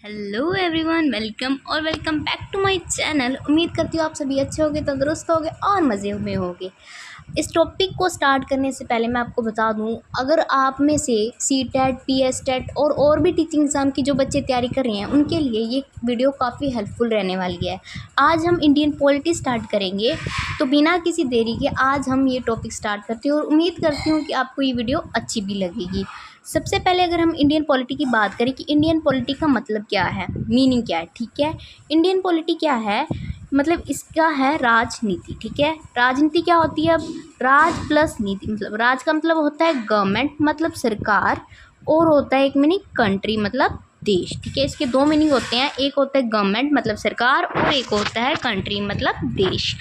Hello everyone, welcome back to my channel. उम्मीद करती हूँ आप सभी अच्छे होंगे, तंदुरुस्त होंगे और मज़े में होंगे। इस टॉपिक को स्टार्ट करने से पहले मैं आपको बता दूँ, अगर आप में से सीटेट, पीएसटेट और भी टीचिंग एग्ज़ाम की जो बच्चे तैयारी कर रहे हैं उनके लिए ये वीडियो काफ़ी हेल्पफुल रहने वाली है। आज हम इंडियन पॉलिटी स्टार्ट करेंगे, तो बिना किसी देरी के आज हम ये टॉपिक स्टार्ट करते हैं और उम्मीद करती हूँ कि आपको ये वीडियो अच्छी भी लगेगी। सबसे पहले अगर हम इंडियन पॉलिटी की बात करें कि इंडियन पॉलिटी का मतलब क्या है, मीनिंग क्या है, ठीक है। इंडियन पॉलिटी क्या है, मतलब इसका है राजनीति, ठीक है। राजनीति क्या होती है, अब राज प्लस नीति, मतलब राज का मतलब होता है गवर्नमेंट मतलब सरकार, और होता है एक मीनिंग कंट्री मतलब देश, ठीक है। इसके दो मीनिंग होते हैं, एक होता है गवर्नमेंट मतलब सरकार और एक होता है कंट्री मतलब देश।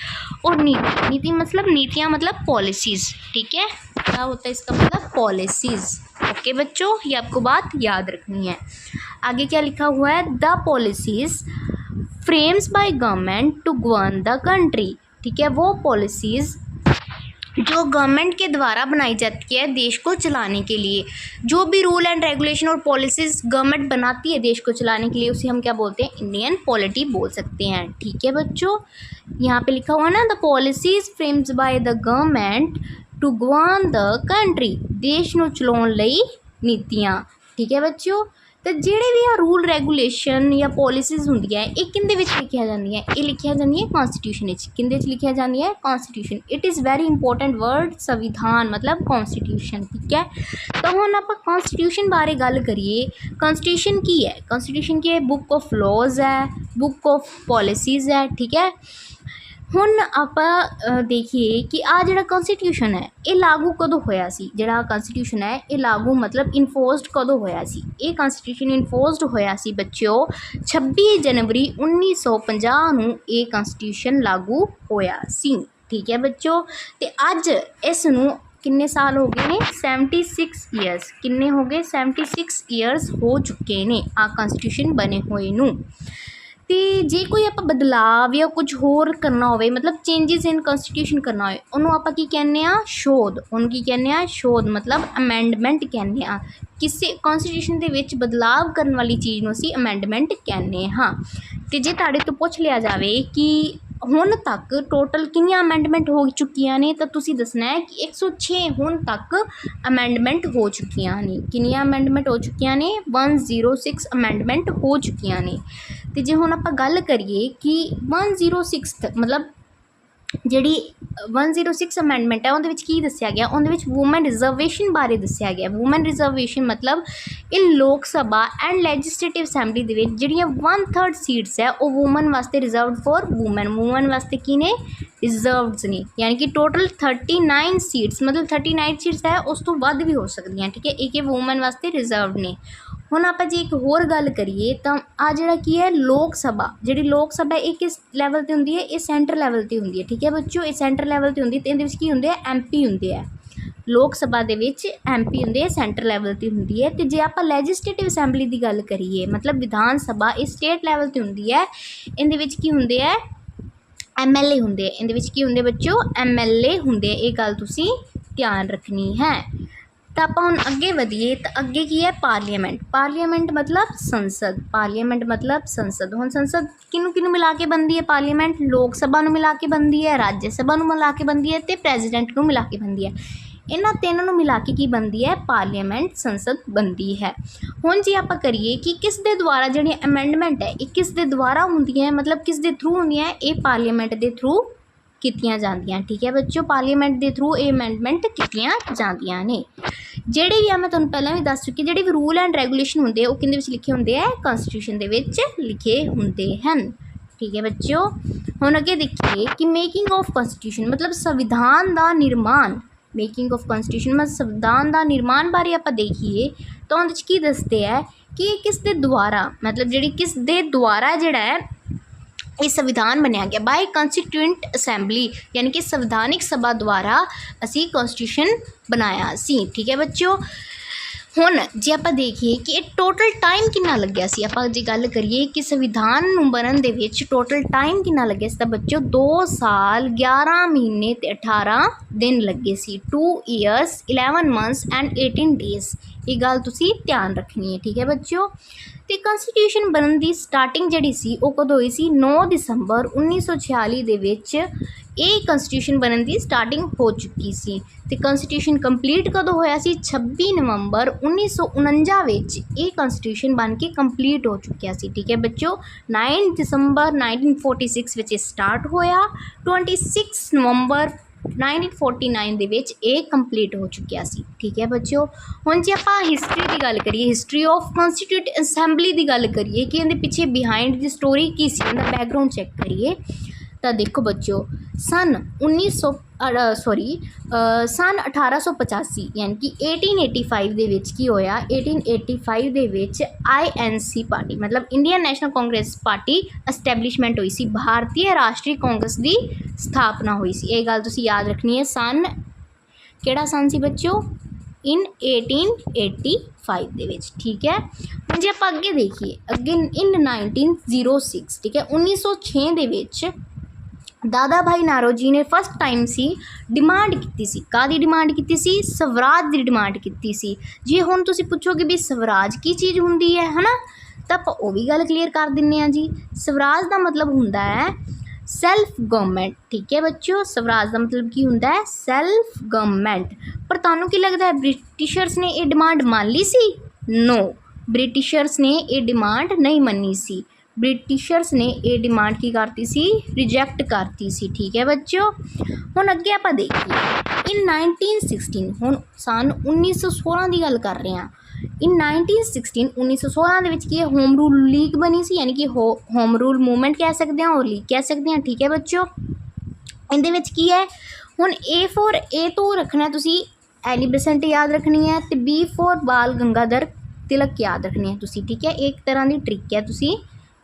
और नीति मतलब नीतियाँ मतलब पॉलिसीज़, ठीक है। क्या होता है इसका मतलब पॉलिसीज़। ओके बच्चों, ये आपको बात याद रखनी है। आगे क्या लिखा हुआ है, the policies frames by government to govern the country, ठीक है। वो पॉलिसीज़ जो गवर्नमेंट के द्वारा बनाई जाती है देश को चलाने के लिए, जो भी रूल एंड रेगुलेशन और पॉलिसीज़ गवर्नमेंट बनाती है देश को चलाने के लिए, उसे हम क्या बोलते हैं, इंडियन पॉलिटी बोल सकते हैं, ठीक है बच्चों। यहाँ पे लिखा हुआ है ना, the policies frames by the government to govern the country, देश ਨੂੰ ਚਲਾਉਣ ਲਈ ਨੀਤੀਆਂ, ठीक है बच्चों। तो ਜਿਹੜੇ भी ਆ रूल रेगूलेशन या पॉलिसीज़ ਹੁੰਦੀਆਂ ਇਹ ਕਿਹਦੇ ਵਿੱਚ ਲਿਖੀਆਂ ਜਾਂਦੀਆਂ, ਇਹ ਲਿਖੀਆਂ ਜਾਂਦੀਆਂ ਕਨਸਟੀਟਿਊਸ਼ਨ ਵਿੱਚ। ਕਿਹਦੇ ਵਿੱਚ ਲਿਖੀਆਂ ਜਾਂਦੀਆਂ, constitution. It is very important word ਸੰਵਿਧਾਨ मतलब ਕਨਸਟੀਟਿਊਸ਼ਨ, ठीक है। ਤਾਂ ਹੁਣ ਆਪਾਂ ਕਨਸਟੀਟਿਊਸ਼ਨ ਬਾਰੇ ਗੱਲ ਕਰੀਏ। ਕਨਸਟੀਟਿਊਸ਼ਨ ਕੀ ਹੈ, ਕਨਸਟੀਟਿਊਸ਼ਨ ਕੀ ਹੈ, बुक ऑफ लॉज है, बुक ऑफ पॉलिसीज़ है, ठीक है। ਹੁਣ ਆਪਾਂ ਦੇਖੀਏ ਕਿ ਆ ਜਿਹੜਾ ਕਨਸਟੀਟਿਊਸ਼ਨ ਹੈ ਇਹ ਲਾਗੂ ਕਦੋਂ ਹੋਇਆ ਸੀ। ਜਿਹੜਾ ਕਨਸਟੀਟਿਊਸ਼ਨ ਹੈ ਇਹ ਲਾਗੂ मतलब ਇਨਫੋਰਸਡ ਕਦੋਂ ਹੋਇਆ ਸੀ। ਇਹ ਕਨਸਟੀਟਿਊਸ਼ਨ ਇਨਫੋਰਸਡ ਹੋਇਆ ਸੀ ਬੱਚਿਓ 26 ਜਨਵਰੀ 1950 ਨੂੰ ਇਹ ਕਨਸਟੀਟਿਊਸ਼ਨ ਲਾਗੂ ਹੋਇਆ ਸੀ, ਠੀਕ ਹੈ ਬੱਚਿਓ। ਤੇ ਅੱਜ ਇਸ ਨੂੰ ਕਿੰਨੇ ਸਾਲ ਹੋ ਗਏ ਨੇ, 76 ਈਅਰਸ। ਕਿੰਨੇ ਹੋ ਗਏ, 76 ਈਅਰਸ ਹੋ ਚੁੱਕੇ ਨੇ ਆ ਕਨਸਟੀਟਿਊਸ਼ਨ ਬਣੇ ਹੋਏ ਨੂੰ। ਤੇ ਜੇ ਕੋਈ ਆਪਾਂ ਬਦਲਾਵ ਜਾਂ ਕੁਝ ਹੋਰ ਕਰਨਾ ਹੋਵੇ, मतलब ਚੇਂਜਿਸ ਇਨ ਕਨਸਟੀਟਿਊਸ਼ਨ ਕਰਨਾ ਹੋਵੇ, ਉਹਨੂੰ ਆਪਾਂ ਕੀ ਕਹਿੰਦੇ ਆ, ਸ਼ੋਧ। ਉਹਨੂੰ ਕੀ ਕਹਿੰਦੇ ਆ, ਸ਼ੋਧ मतलब ਅਮੈਂਡਮੈਂਟ ਕਹਿੰਦੇ ਆ। ਕਿਸੇ ਕਨਸਟੀਟਿਊਸ਼ਨ ਦੇ ਵਿੱਚ ਬਦਲਾਵ ਕਰਨ ਵਾਲੀ ਚੀਜ਼ ਨੂੰ ਅਸੀਂ ਅਮੈਂਡਮੈਂਟ ਕਹਿੰਦੇ ਹਾਂ। ਤੇ ਜੇ ਤੁਹਾਡੇ ਤੋਂ ਪੁੱਛ ਲਿਆ ਜਾਵੇ ਕਿ ਹੁਣ ਤੱਕ ਟੋਟਲ ਕਿੰਨੀਆਂ ਅਮੈਂਡਮੈਂਟ ਹੋ ਚੁੱਕੀਆਂ ਨੇ, ਤਾਂ ਤੁਸੀਂ ਦੱਸਣਾ ਹੈ ਕਿ 106 ਹੁਣ ਤੱਕ ਅਮੈਂਡਮੈਂਟ ਹੋ ਚੁੱਕੀਆਂ ਨੇ। ਕਿੰਨੀਆਂ ਅਮੈਂਡਮੈਂਟ ਹੋ ਚੁੱਕੀਆਂ ਨੇ, 106 ਅਮੈਂਡਮੈਂਟ ਹੋ ਚੁੱਕੀਆਂ ਨੇ। ਤੇ ਜੇ ਹੁਣ ਆਪਾਂ ਗੱਲ ਕਰੀਏ ਕਿ 106 मतलब ਜਿਹੜੀ 106 ਅਮੈਂਡਮੈਂਟ ਹੈ ਉਹਦੇ ਵਿੱਚ ਕੀ ਦੱਸਿਆ ਗਿਆ, ਉਹਦੇ ਵਿੱਚ ਵੂਮਨ ਰਿਜ਼ਰਵੇਸ਼ਨ ਬਾਰੇ ਦੱਸਿਆ ਗਿਆ। ਵੂਮਨ ਰਿਜ਼ਰਵੇਸ਼ਨ मतलब ਇਨ ਲੋਕ ਸਭਾ ਐਂਡ ਲੈਜਿਸਲੇਟਿਵ ਅਸੈਂਬਲੀ ਦੇ ਵਿੱਚ ਜਿਹੜੀਆਂ 1/3 ਸੀਟਸ ਹੈ ਉਹ ਵੂਮਨ ਵਾਸਤੇ ਰਿਜ਼ਰਵਡ ਫॉर ਵੂਮਨ। ਵੂਮਨ ਵਾਸਤੇ ਕੀ ਨੇ, ਰਿਜ਼ਰਵਡ ਨੇ। ਯਾਨੀ ਕਿ ਟੋਟਲ 39 ਸੀਟਸ मतलब 39 ਸੀਟਸ ਹੈ, ਉਸ ਤੋਂ ਵੱਧ ਵੀ ਹੋ ਸਕਦੀਆਂ, ਠੀਕ ਹੈ। ਇਹ ਵੂਮਨ ਵਾਸਤੇ ਰਿਜ਼ਰਵਡ ਨੇ। ਹੁਣ ਆਪਾਂ ਜੇ ਇੱਕ ਹੋਰ ਗੱਲ ਕਰੀਏ ਤਾਂ ਆ ਜਿਹੜਾ ਕੀ ਹੈ, ਲੋਕ ਸਭਾ। ਜਿਹੜੀ ਲੋਕ ਸਭਾ ਇਹ ਕਿਸ ਲੈਵਲ 'ਤੇ ਹੁੰਦੀ ਹੈ, ਇਹ ਸੈਂਟਰ ਲੈਵਲ 'ਤੇ ਹੁੰਦੀ ਹੈ, ਠੀਕ ਹੈ ਬੱਚਿਓ। ਇਹ ਸੈਂਟਰ ਲੈਵਲ 'ਤੇ ਹੁੰਦੀ ਅਤੇ ਇਹਦੇ ਵਿੱਚ ਕੀ ਹੁੰਦੇ ਆ, MP ਹੁੰਦੇ ਆ। ਲੋਕ ਸਭਾ ਦੇ ਵਿੱਚ MP ਹੁੰਦੇ ਆ, ਸੈਂਟਰ ਲੈਵਲ 'ਤੇ ਹੁੰਦੀ ਹੈ। ਅਤੇ ਜੇ ਆਪਾਂ ਲੈਜਿਸਲੇਟਿਵ ਅਸੈਂਬਲੀ ਦੀ ਗੱਲ ਕਰੀਏ मतलब ਵਿਧਾਨ ਸਭਾ, ਇਹ ਸਟੇਟ ਲੈਵਲ 'ਤੇ ਹੁੰਦੀ ਹੈ। ਇਹਦੇ ਵਿੱਚ ਕੀ ਹੁੰਦੇ ਹੈ, MLA ਹੁੰਦੇ ਆ। ਇਹਦੇ ਵਿੱਚ ਕੀ ਹੁੰਦੇ ਬੱਚਿਓ, MLA ਹੁੰਦੇ ਆ। ਇਹ ਗੱਲ ਤੁਸੀਂ ਧਿਆਨ ਰੱਖਣੀ ਹੈ। ਤਾਂ ਆਪਾਂ ਹੁਣ ਅੱਗੇ ਵਧੀਏ ਤਾਂ ਅੱਗੇ ਕੀ ਹੈ, ਪਾਰਲੀਮੈਂਟ। ਪਾਰਲੀਮੈਂਟ मतलब ਸੰਸਦ। ਪਾਰਲੀਮੈਂਟ मतलब ਸੰਸਦ। ਹੁਣ ਸੰਸਦ ਕਿਹਨੂੰ ਮਿਲਾ ਕੇ ਬਣਦੀ ਹੈ, ਪਾਰਲੀਮੈਂਟ ਲੋਕ ਸਭਾ ਨੂੰ ਮਿਲਾ ਕੇ ਬਣਦੀ ਹੈ, ਰਾਜ ਸਭਾ ਨੂੰ ਮਿਲਾ ਕੇ ਬਣਦੀ ਹੈ ਅਤੇ ਪ੍ਰੈਜ਼ੀਡੈਂਟ ਨੂੰ ਮਿਲਾ ਕੇ ਬਣਦੀ ਹੈ। ਇਹਨਾਂ ਤਿੰਨ ਨੂੰ ਮਿਲਾ ਕੇ ਕੀ ਬਣਦੀ ਹੈ, ਪਾਰਲੀਮੈਂਟ, ਸੰਸਦ ਬਣਦੀ ਹੈ। ਹੁਣ ਜੇ ਆਪਾਂ ਕਰੀਏ ਕਿ ਕਿਸ ਦੇ ਦੁਆਰਾ ਜਿਹੜੀ ਅਮੈਂਡਮੈਂਟ ਹੈ ਇਹ ਕਿਸ ਦੇ ਦੁਆਰਾ ਹੁੰਦੀਆਂ, मतलब ਕਿਸ ਦੇ ਥਰੂ ਹੁੰਦੀਆਂ, ਇਹ ਪਾਰਲੀਮੈਂਟ ਦੇ ਥਰੂ ਕੀਤੀਆਂ ਜਾਂਦੀਆਂ, ਠੀਕ ਹੈ ਬੱਚਿਓ। ਪਾਰਲੀਮੈਂਟ ਦੇ ਥਰੂ ਇਹ ਅਮੈਂਡਮੈਂਟ ਕੀਤੀਆਂ ਜਾਂਦੀਆਂ ਨੇ। ਜਿਹੜੇ ਵੀ ਆ ਮੈਂ ਤੁਹਾਨੂੰ ਪਹਿਲਾਂ ਵੀ ਦੱਸ ਚੁੱਕੀ, ਜਿਹੜੇ ਵੀ ਰੂਲ ਐਂਡ ਰੈਗੂਲੇਸ਼ਨ ਹੁੰਦੇ ਉਹ ਕਿਹਦੇ ਵਿੱਚ ਲਿਖੇ ਹੁੰਦੇ ਆ, ਕਨਸਟੀਟਿਊਸ਼ਨ ਦੇ ਵਿੱਚ ਲਿਖੇ ਹੁੰਦੇ ਹਨ, ਠੀਕ ਹੈ ਬੱਚਿਓ। ਹੁਣ ਅੱਗੇ ਦੇਖੀਏ ਕਿ ਮੇਕਿੰਗ ਆਫ ਕਨਸਟੀਟਿਊਸ਼ਨ मतलब ਸੰਵਿਧਾਨ ਦਾ ਨਿਰਮਾਣ। ਮੇਕਿੰਗ ਆਫ ਕਨਸਟੀਟਿਊਸ਼ਨ मतलब ਸੰਵਿਧਾਨ ਦਾ ਨਿਰਮਾਣ ਬਾਰੇ ਆਪਾਂ ਦੇਖੀਏ ਤਾਂ ਉਹਦੇ 'ਚ ਕੀ ਦੱਸਦੇ ਹੈ ਕਿ ਕਿਸ ਦੇ ਦੁਆਰਾ मतलब ਜਿਹੜੀ ਕਿਸ ਦੇ ਦੁਆਰਾ ਜਿਹੜਾ ਹੈ ਇਹ ਸੰਵਿਧਾਨ ਬਣਿਆ ਗਿਆ, ਬਾਈ ਕੰਸਟੀਟਿਊਂਟ ਅਸੈਂਬਲੀ, ਯਾਨੀ ਕਿ ਸੰਵਿਧਾਨਿਕ ਸਭਾ ਦੁਆਰਾ ਅਸੀਂ ਕਨਸਟੀਟਿਊਸ਼ਨ ਬਣਾਇਆ ਸੀ, ਠੀਕ ਹੈ ਬੱਚਿਓ। ਹੁਣ ਜੇ ਆਪਾਂ ਦੇਖੀਏ ਕਿ ਇਹ ਟੋਟਲ ਟਾਈਮ ਕਿੰਨਾ ਲੱਗਿਆ ਸੀ, ਆਪਾਂ ਜੇ ਗੱਲ ਕਰੀਏ ਕਿ ਸੰਵਿਧਾਨ ਨੂੰ ਬਣਨ ਦੇ ਵਿੱਚ ਟੋਟਲ ਟਾਈਮ ਕਿੰਨਾ ਲੱਗਿਆ ਸੀ, ਤਾਂ ਬੱਚਿਓ 2 ਸਾਲ 11 ਮਹੀਨੇ ਅਤੇ 18 ਦਿਨ ਲੱਗੇ ਸੀ। 2 years 11 months and 18 days। ये गल तुसी ध्यान रखनी है, ठीक है बच्चों। तो कॉन्स्टिट्यूशन बनन की स्टार्टिंग जिहड़ी सी वो कदों हुई सी 9 दिसंबर 1946 दे विच ये कॉन्स्टिट्यूशन बनन की स्टार्टिंग हो चुकी सी। ते कॉन्स्टिट्यूशन कंप्लीट कदों होया सी 26 नवंबर 1949 विच ये कॉन्स्टिट्यूशन बन के कंप्लीट हो चुकिया सी, ठीक है बच्चों। 9 दिसंबर 1946 विच स्टार्ट होया, 26 नवंबर 1949 ਦੇ ਵਿੱਚ ਇਹ ਕੰਪਲੀਟ ਹੋ ਚੁੱਕਿਆ ਸੀ, ਠੀਕ ਹੈ ਬੱਚਿਓ। ਹੁਣ ਜੇ ਆਪਾਂ ਹਿਸਟਰੀ ਦੀ ਗੱਲ ਕਰੀਏ, ਹਿਸਟਰੀ ਆਫ ਕਨਸਟੀਟਿਊਟ ਅਸੈਂਬਲੀ ਦੀ ਗੱਲ ਕਰੀਏ ਕਿ ਇਹਦੇ ਪਿੱਛੇ ਬਿਹਾਈਂਡ ਦੀ ਸਟੋਰੀ ਕੀ ਸੀ, ਇਹਦਾ ਬੈਕਗਰਾਉਂਡ ਚੈੱਕ ਕਰੀਏ ਤਾਂ ਦੇਖੋ ਬੱਚਿਓ सन 1885 यानी कि 1885 ਦੇ ਵਿੱਚ ਕੀ ਹੋਇਆ, 1885 ਦੇ ਵਿੱਚ INC ਪਾਰਟੀ मतलब Indian national Congress party establishment हुई सी, भारतीय राष्ट्रीय कांग्रेस की स्थापना हुई सी। ये गल तुसी याद रखनी है। सन किहड़ा सन सी बच्चों, इन 1885 ਦੇ ਵਿੱਚ, ठीक है। ਹੁਣ ਜੇ ਆਪਾਂ ਅੱਗੇ देखिए, ਅੱਗੇ इन 1906, ठीक है, 1906 ਦੇ ਵਿੱਚ दादा भाई नारोजी ने फस्ट टाइम सी डिमांड की सी, कादी डिमांड की सी, स्वराज की डिमांड की सी। जे हुण तुसीं पुछोगे भी स्वराज की चीज़ हुंदी है ना, तो आपां वो भी गल क्लीयर कर दिंदे हां जी। स्वराज का मतलब हुंदा है सैल्फ गवर्नमेंट, ठीक है बच्चों। स्वराज का मतलब की हुंदा है सैल्फ गवर्नमेंट। पर तुहानूं की लगता है ब्रिटिशर्स ने ये डिमांड मान ली सी? नो, ब्रिटिशर्स ने ये डिमांड नहीं मन्नी सी। ब्रिटिशर्स ने ये डिमांड की करती सी, रिजैक्ट करती सी, ठीक है बच्चों। हुण अगे आपां देखिए इन 1916, हुण सन 1916 की गल कर रहे हैं। इन 1916 1916 दे विच की होम रूल लीग बनी सी, यानी कि होम रूल मूवमेंट कह सकते हैं और लीग कह सकते हैं, ठीक है बच्चों। इहदे विच की है हुण A फॉर A तो रखना है तुसी एली बेसेंट याद रखनी है, तो B फॉर बाल गंगाधर तिलक याद रखनी है तुसी, ठीक है। एक तरह की ट्रिक है तुसी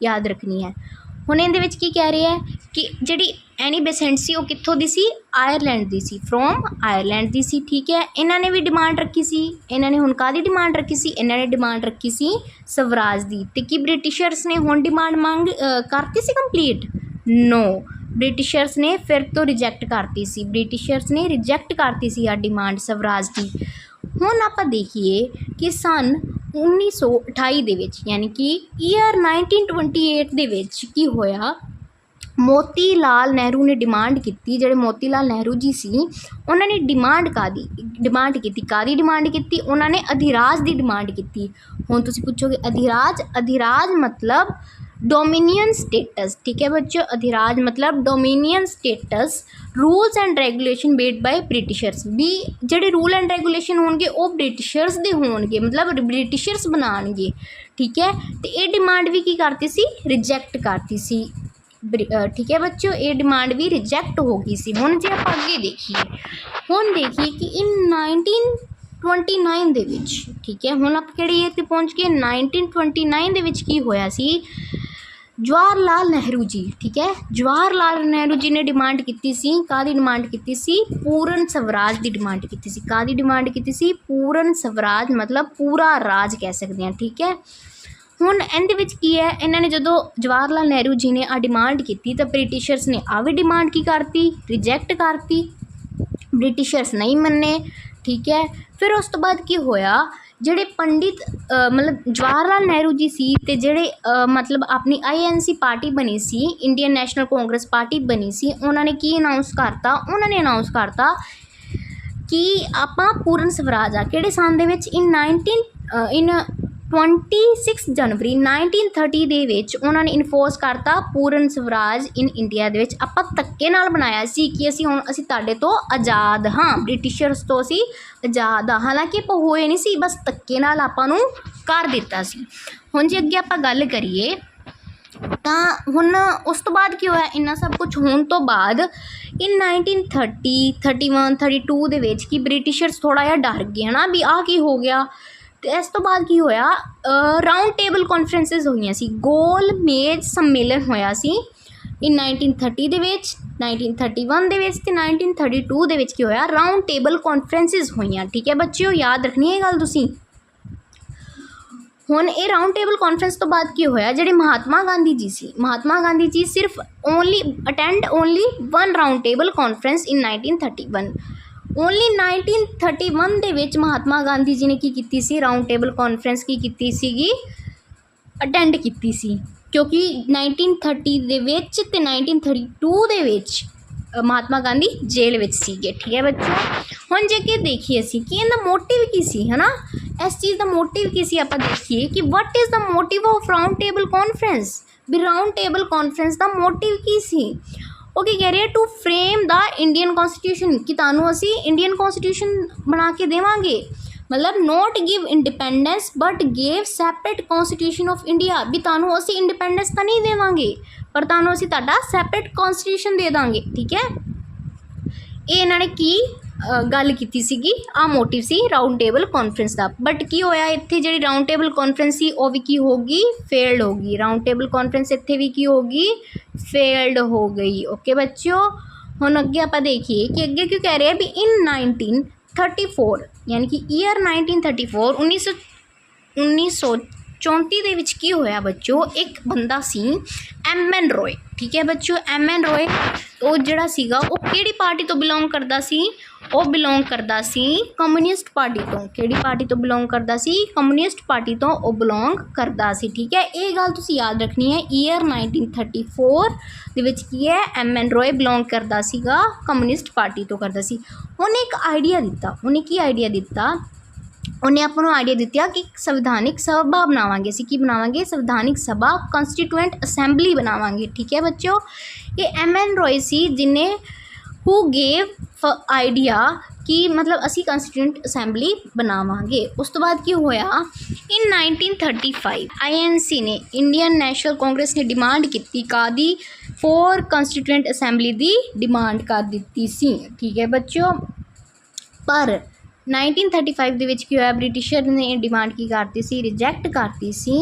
याद रखनी है। हुण इहदे विच की कह रहे हैं कि जिहड़ी एनी बेसेंट सी वो कित्थों दी सी, आयरलैंड दी सी, फ्रॉम आयरलैंड दी सी, ठीक है। इन्हां ने भी डिमांड रखी सी, इन्हां ने हुण काहदी डिमांड रखी सी, इन्हां ने डिमांड रखी सी स्वराज दी। ते की ब्रिटिशर्स ने हुण डिमांड मांग करती सी कंप्लीट? नो, ब्रिटिशर्स ने फिर तो रिजैक्ट करती सी, ब्रिटिशर्स ने रिजैक्ट करती सी आ डिमांड स्वराज की। हुण आपां देखिए कि सन 1928 ਦੇ ਵਿੱਚ यानी कि ईयर 1928 ਦੇ ਵਿੱਚ ਕੀ ਹੋਇਆ, मोती लाल नेहरू ने डिमांड की, ਜਿਹੜੇ मोती लाल नेहरू जी सी उन्होंने डिमांड कादी डिमांड की, कादी डिमांड की, उन्होंने अधिराज की डिमांड की। हुण तुसीं पुछोगे अधिराज मतलब डोमिनियन स्टेटस, ठीक है बच्चों। अधिराज मतलब dominion status, rules and regulation made by Britishers, भी जिहड़े रूल एंड रेगूलेशन होणगे वो ब्रिटिशर्स दे होणगे, मतलब ब्रिटिशर्स बनाणगे, ठीक है। तो ये डिमांड भी की करती सी, रिजैक्ट करती सी, ठीक है बच्चों। ये डिमांड भी रिजैक्ट हो गई सी। हुण जे आपां अगे देखिए, हुण देखिए कि इन 1929 दे विच, ठीक है, हुण आपां किहड़ी ईयर ते पहुँच गए, 1929 दे विच की होया सी, जवाहरलाल नेहरू जी, ठीक है, जवाहरलाल नेहरू जी ने डिमांड की सी, कादी डिमांड की सी, पूर्ण स्वराज की डिमांड की सी। कादी डिमांड की सी, पूर्ण स्वराज मतलब पूरा राज कह सकते हैं, ठीक है। हुण इहदे विच की है, इन्होंने जो जवाहरलाल नेहरू जी ने आ डिमांड की तो ब्रिटिशर्स ने आ भी डिमांड की करती, रिजैक्ट करती, ब्रिटिशर्स नहीं मन्ने, ठीक है। फिर उस तो बाद की होया, ਜਿਹੜੇ पंडित मतलब जवाहरलाल नेहरू जी सी ते ਜਿਹੜੇ मतलब अपनी INC पार्टी बनी सी, इंडियन नैशनल कांग्रेस पार्टी बनी सी, उन्होंने की अनाउंस करता, उन्होंने अनाउंस करता कि आपां पूर्ण स्वराज आ किहड़े सन दे विच, इन 26 जनवरी 1930 ਦੇ ਵਿੱਚ ਉਹਨਾਂ ਨੇ ਇਨਫੋਰਸ ਕਰਤਾ ਪੂਰਨ ਸਵਰਾਜ ਇਨ ਇੰਡੀਆ ਦੇ ਵਿੱਚ। ਆਪਾਂ ਧੱਕੇ ਨਾਲ ਬਣਾਇਆ ਸੀ ਕਿ ਅਸੀਂ ਤੁਹਾਡੇ ਤੋਂ ਆਜ਼ਾਦ ਹਾਂ, ਬ੍ਰਿਟਿਸ਼ਰਸ ਤੋਂ ਅਸੀਂ ਆਜ਼ਾਦ ਹਾਂ, ਹਾਲਾਂਕਿ ਆਪਾਂ ਹੋਏ ਨਹੀਂ ਸੀ, ਬਸ ਧੱਕੇ ਨਾਲ ਆਪਾਂ ਨੂੰ ਕਰ ਦਿੱਤਾ ਸੀ। ਹੁਣ ਜੇ ਅੱਗੇ ਆਪਾਂ ਗੱਲ ਕਰੀਏ ਤਾਂ ਹੁਣ ਉਸ ਤੋਂ ਬਾਅਦ ਕੀ ਹੋਇਆ, ਇੰਨਾ ਸਭ ਕੁਝ ਹੋਣ ਤੋਂ ਬਾਅਦ ਇਨ 1930 31 32 ਦੇ ਵਿੱਚ ਕਿ ਬ੍ਰਿਟਿਸ਼ਰਸ ਥੋੜ੍ਹਾ ਜਿਹਾ ਡਰ ਗਏ ਹੈ ਨਾ ਵੀ ਆਹ ਕੀ ਹੋ ਗਿਆ। तो इस तो बाद की होया, राउंड टेबल कॉन्फ्रेंसिस होईयां सी, गोल मेज सम्मेलन होया सी इन 1930 दे विच, 1931 दे विच ते 1932 दे विच की होया, राउंड टेबल कॉन्फ्रेंसिस होईयां, ठीक है बच्चों, याद रखनी है गल तुसीं। हुण ये राउंड टेबल कॉन्फ्रेंस तो बाद की होया, जिहड़े महात्मा गांधी जी सी, महात्मा गांधी जी सिर्फ attend only one round table conference in 1931, only 1931 ਦੇ ਵਿੱਚ ਮਹਾਤਮਾ ਗਾਂਧੀ ਜੀ ਨੇ ਕੀ ਕੀਤੀ ਸੀ, ਰਾਊਂਡ ਟੇਬਲ ਕਾਨਫਰੰਸ ਕੀ ਕੀਤੀ ਸੀਗੀ, ਅਟੈਂਡ ਕੀਤੀ ਸੀ। ਕਿਉਂਕਿ 1930 ਦੇ ਵਿੱਚ ਅਤੇ 1932 ਦੇ ਵਿੱਚ ਮਹਾਤਮਾ ਗਾਂਧੀ ਜੇਲ੍ਹ ਵਿੱਚ ਸੀਗੇ। ਠੀਕ ਹੈ ਬੱਚੋ। ਹੁਣ ਜੇ ਕਿ ਦੇਖੀਏ ਅਸੀਂ ਕਿ ਇਹਦਾ ਮੋਟਿਵ ਕੀ ਸੀ, ਹੈ ਨਾ, ਇਸ ਚੀਜ਼ ਦਾ ਮੋਟਿਵ ਕੀ ਸੀ, ਆਪਾਂ ਦੇਖੀਏ ਕਿ what is the motive of round table conference, ਵੀ ਰਾਊਂਡ ਟੇਬਲ ਕਾਨਫਰੰਸ ਦਾ ਮੋਟਿਵ ਕੀ ਸੀ। ਉਹ ਕੀ ਕਹਿ ਰਹੇ, to frame the Indian constitution, ਕਿ ਤੁਹਾਨੂੰ ਅਸੀਂ ਇੰਡੀਅਨ ਕੌਂਸਟੀਟਿਊਸ਼ਨ ਬਣਾ ਕੇ ਦੇਵਾਂਗੇ, ਮਤਲਬ not give independence but gave separate constitution of India, ਵੀ ਤੁਹਾਨੂੰ ਅਸੀਂ ਇੰਡੀਪੈਂਡੈਂਸ ਤਾਂ ਨਹੀਂ ਦੇਵਾਂਗੇ ਪਰ ਤੁਹਾਨੂੰ ਅਸੀਂ ਤੁਹਾਡਾ ਸੈਪਰੇਟ ਕੌਂਸਟੀਟਿਊਸ਼ਨ ਦੇ ਦਾਂਗੇ। ਠੀਕ ਹੈ, ਇਹ ਇਹਨਾਂ ਨੇ ਕੀ ਗੱਲ ਕੀਤੀ ਸੀਗੀ, ਆ ਮੋਟਿਵ ਸੀ ਰਾਊਂਡ ਟੇਬਲ ਕਾਨਫਰੰਸ ਦਾ। ਬਟ ਕੀ ਹੋਇਆ, ਇੱਥੇ ਜਿਹੜੀ ਰਾਊਂਡ ਟੇਬਲ ਕਾਨਫਰੰਸ ਸੀ ਉਹ ਵੀ ਕੀ ਹੋ ਗਈ, ਫੇਲਡ ਹੋ ਗਈ। ਰਾਊਂਡ ਟੇਬਲ ਕਾਨਫਰੰਸ ਇੱਥੇ ਵੀ ਕੀ ਹੋ ਗਈ, ਫੇਲਡ ਹੋ ਗਈ। ਓਕੇ ਬੱਚਿਓ। ਹੁਣ ਅੱਗੇ ਆਪਾਂ ਦੇਖੀਏ ਕਿ ਅੱਗੇ ਕਿਉਂ ਕਹਿ ਰਹੇ ਵੀ ਇਨ 1934 ਯਾਨੀ ਕਿ ਈਅਰ 1934 1934 ਦੇ ਵਿੱਚ ਕੀ ਹੋਇਆ ਬੱਚੋ, ਇੱਕ ਬੰਦਾ ਸੀ ਐਮ.ਐਨ. ਰੋਏ। ਠੀਕ ਹੈ ਬੱਚੋ। ਐਮ.ਐਨ. ਰੋਏ ਉਹ ਜਿਹੜਾ ਸੀਗਾ ਉਹ ਕਿਹੜੀ ਪਾਰਟੀ ਤੋਂ ਬਿਲੋਂਗ ਕਰਦਾ ਸੀ, ਉਹ ਬਿਲੋਂਗ ਕਰਦਾ ਸੀ ਕਮਿਊਨਿਸਟ ਪਾਰਟੀ ਤੋਂ। ਕਿਹੜੀ ਪਾਰਟੀ ਤੋਂ ਬਿਲੋਂਗ ਕਰਦਾ ਸੀ, ਕਮਿਊਨਿਸਟ ਪਾਰਟੀ ਤੋਂ ਉਹ ਬਿਲੋਂਗ ਕਰਦਾ ਸੀ। ਠੀਕ ਹੈ, ਇਹ ਗੱਲ ਤੁਸੀਂ ਯਾਦ ਰੱਖਣੀ ਹੈ। ਈਅਰ 1934 ਦੇ ਵਿੱਚ ਕੀ ਹੈ, ਐਮ.ਐਨ. ਰੋਏ ਬਿਲੋਂਗ ਕਰਦਾ ਸੀਗਾ ਕਮਿਊਨਿਸਟ ਪਾਰਟੀ ਤੋਂ ਕਰਦਾ ਸੀ। ਉਹਨੇ ਇੱਕ ਆਈਡੀਆ ਦਿੱਤਾ। ਉਹਨੇ ਕੀ ਆਈਡੀਆ ਦਿੱਤਾ, ਉਹਨੇ ਆਪਾਂ ਨੂੰ ਆਈਡੀਆ ਦਿੱਤਾ ਕਿ ਸੰਵਿਧਾਨਿਕ ਸਭਾ ਬਣਾਵਾਂਗੇ। ਅਸੀਂ ਕੀ ਬਣਾਵਾਂਗੇ, ਸੰਵਿਧਾਨਿਕ ਸਭਾ, ਕੰਸਟੀਟਿਊਐਂਟ ਅਸੈਂਬਲੀ ਬਣਾਵਾਂਗੇ। ਠੀਕ ਹੈ ਬੱਚਿਓ। ਇਹ ਐਮ.ਐਨ. ਰੋਏ ਸੀ ਜਿਹਨੇ ਹੂ ਗੇਵ ਆਈਡੀਆ ਕਿ ਮਤਲਬ ਅਸੀਂ ਕੰਸਟੀਟਿਊਐਂਟ ਅਸੈਂਬਲੀ ਬਣਾਵਾਂਗੇ। ਉਸ ਤੋਂ ਬਾਅਦ ਕੀ ਹੋਇਆ, ਇਨ 1935 INC ਨੇ, ਇੰਡੀਅਨ ਨੈਸ਼ਨਲ ਕਾਂਗਰਸ ਨੇ ਡਿਮਾਂਡ ਕੀਤੀ ਕਾਦੀ, ਫੋਰ ਕੰਸਟੀਟਿਊਐਂਟ ਅਸੈਂਬਲੀ ਦੀ ਡਿਮਾਂਡ ਕਰ ਦਿੱਤੀ ਸੀ। ਠੀਕ ਹੈ ਬੱਚਿਓ। ਪਰ 1935 ਦੇ ਵਿੱਚ ਕੀ ਹੋਇਆ, ਬ੍ਰਿਟਿਸ਼ਰ ਨੇ ਡਿਮਾਂਡ ਕੀ ਕਰਤੀ ਸੀ, ਰਿਜੈਕਟ ਕਰਤੀ ਸੀ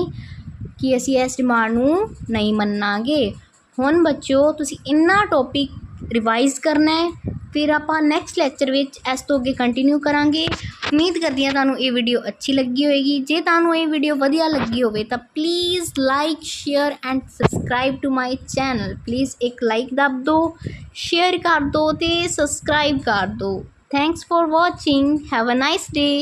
ਕਿ ਅਸੀਂ ਇਸ ਡਿਮਾਂਡ ਨੂੰ ਨਹੀਂ ਮੰਨਾਂਗੇ। ਹੁਣ ਬੱਚਿਓ ਤੁਸੀਂ ਇੰਨਾ ਟੌਪਿਕ ਰਿਵਾਈਜ਼ ਕਰਨਾ ਹੈ, ਫਿਰ ਆਪਾਂ ਨੈਕਸਟ ਲੈਕਚਰ ਵਿੱਚ ਇਸ ਤੋਂ ਅੱਗੇ ਕੰਟੀਨਿਊ ਕਰਾਂਗੇ। ਉਮੀਦ ਕਰਦੀ ਹਾਂ ਤੁਹਾਨੂੰ ਇਹ ਵੀਡੀਓ ਅੱਛੀ ਲੱਗੀ ਹੋਏਗੀ। ਜੇ ਤੁਹਾਨੂੰ ਇਹ ਵੀਡੀਓ ਵਧੀਆ ਲੱਗੀ ਹੋਵੇ ਤਾਂ please like, share and subscribe to my channel. Please ਇੱਕ ਲਾਈਕ ਦੱਬ ਦਿਓ, ਸ਼ੇਅਰ ਕਰ ਦਿਓ ਅਤੇ ਸਬਸਕ੍ਰਾਈਬ ਕਰ ਦਿਓ। Thanks for watching. Have a nice day.